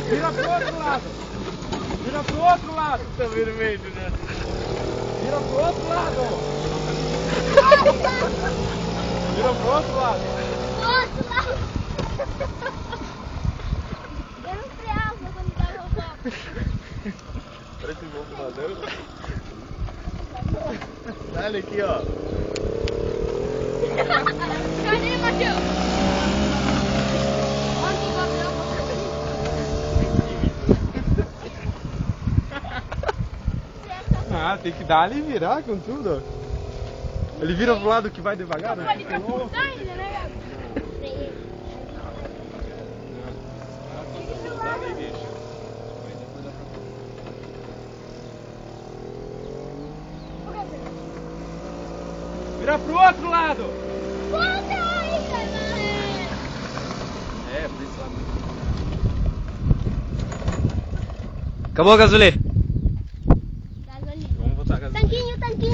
Vira pro outro lado. Vira pro outro lado. Tá vermelho, né? Vira pro outro lado. Vira pro outro lado. Outro lado. Eu não freava quando dava o golpe. Parece um bom nadando. Dá-lhe aqui, ó. Cadê, Matheus? Onde o Gabriel Ah, tem que dar ali e virar com tudo. Ele vira pro lado que vai devagar, né? pode captar ainda, né, Gabriel? Vira pro outro lado. Volta aí, Gabriel! É, por esse lado. Acabou a gasolina. Gasolina. Vamos botar a gasolina. Tanquinho, tanquinho.